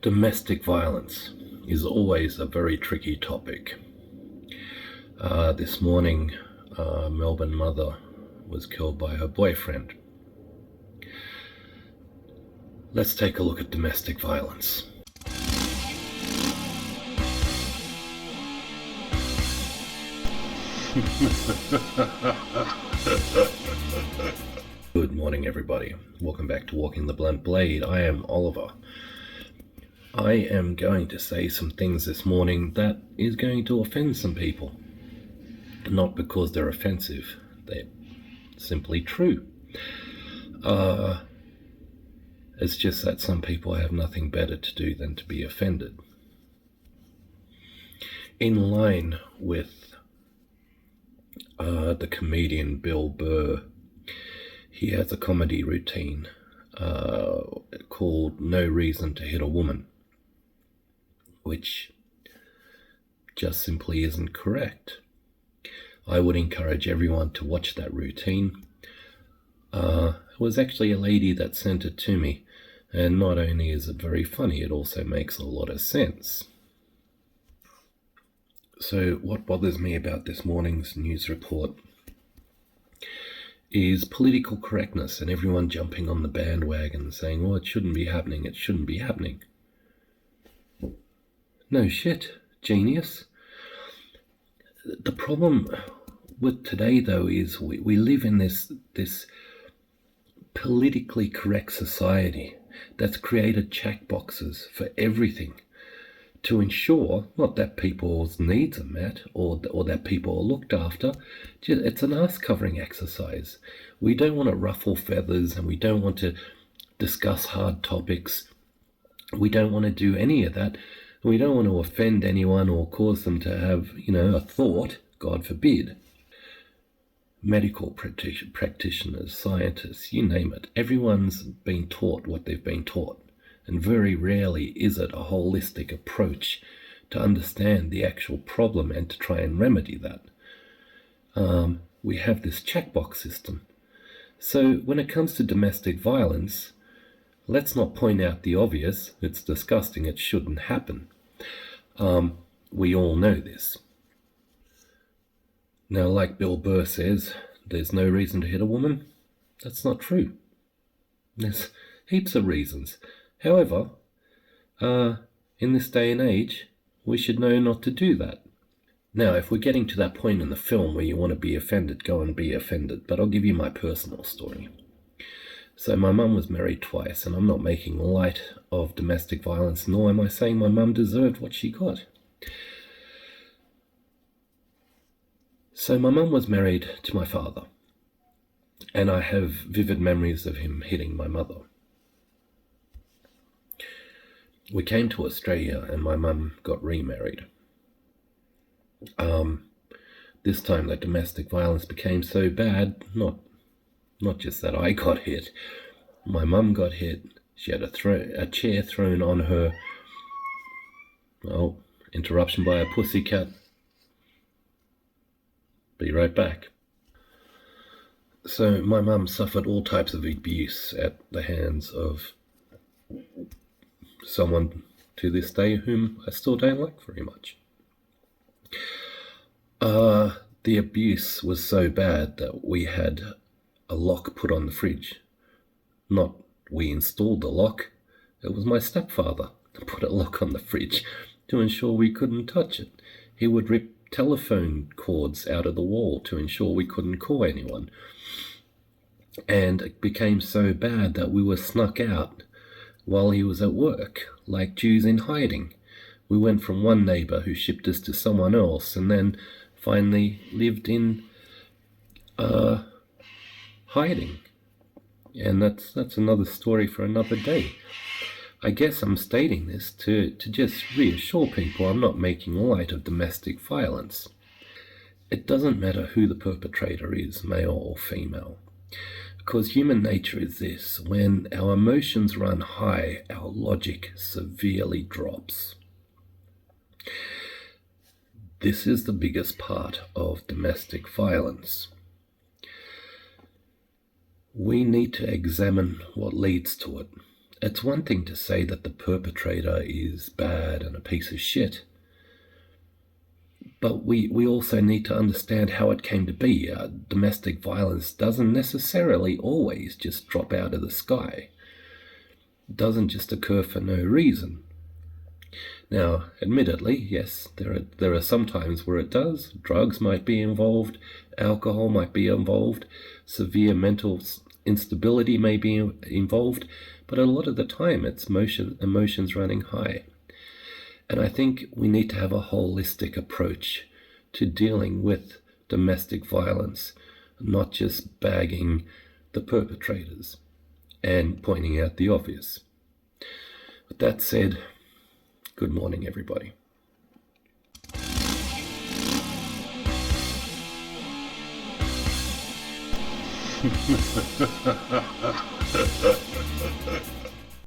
Domestic violence is always a very tricky topic. This morning, a Melbourne mother was killed by her boyfriend. Let's take a look at domestic violence. Good morning, everybody. Welcome back to Walking the Blunt Blade. I am Oliver. I am going to say some things this morning that is going to offend some people. Not because they're offensive, they're simply true. It's just that some people have nothing better to do than to be offended. In line with the comedian Bill Burr, he has a comedy routine called No Reason to Hit a Woman, which just simply isn't correct. I would encourage everyone to watch that routine. It was actually a lady that sent it to me, and not only is it very funny, it also makes a lot of sense. So what bothers me about this morning's news report is political correctness and everyone jumping on the bandwagon saying, oh, it shouldn't be happening, it shouldn't be happening. No shit, genius. The problem with today, though, is we live in this politically correct society that's created checkboxes for everything to ensure not that people's needs are met or that people are looked after. It's an ass-covering exercise. We don't want to ruffle feathers and we don't want to discuss hard topics. We don't want to do any of that. We don't want to offend anyone or cause them to have, a thought, God forbid. Medical practitioners, scientists, you name it. Everyone's been taught what they've been taught. And very rarely is it a holistic approach to understand the actual problem and to try and remedy that. We have this checkbox system. So when it comes to domestic violence, let's not point out the obvious. It's disgusting. It shouldn't happen. We all know this. Now, like Bill Burr says, there's no reason to hit a woman. That's not true. There's heaps of reasons. However, in this day and age, we should know not to do that. Now, if we're getting to that point in the film where you want to be offended, go and be offended. But I'll give you my personal story. So my mum was married twice, and I'm not making light of domestic violence, nor am I saying my mum deserved what she got. So my mum was married to my father, and I have vivid memories of him hitting my mother. We came to Australia, and my mum got remarried. This time the domestic violence became so bad, not just that I got hit. My mum got hit. She had a chair thrown on her. Oh, interruption by a pussycat. Be right back. So my mum suffered all types of abuse at the hands of someone to this day whom I still don't like very much. The abuse was so bad that we had a lock put on the fridge. Not we installed the lock, it was my stepfather that put a lock on the fridge to ensure we couldn't touch it. He would rip telephone cords out of the wall to ensure we couldn't call anyone. And it became so bad that we were snuck out while he was at work, like Jews in hiding. We went from one neighbour who shipped us to someone else and then finally lived in hiding. And that's another story for another day. I guess I'm stating this to just reassure people I'm not making light of domestic violence. It doesn't matter who the perpetrator is, male or female. Because human nature is this: when our emotions run high, our logic severely drops. This is the biggest part of domestic violence. We need to examine what leads to it It's one thing to say that the perpetrator is bad and a piece of shit, but we also need to understand how it came to be. Domestic violence doesn't necessarily always just drop out of the sky. It doesn't just occur for no reason. Now, admittedly, yes, there are some times where it does. Drugs might be involved, alcohol might be involved, severe mental instability may be involved, but a lot of the time it's emotions running high. And I think we need to have a holistic approach to dealing with domestic violence, not just bagging the perpetrators and pointing out the obvious. With that said, good morning, everybody.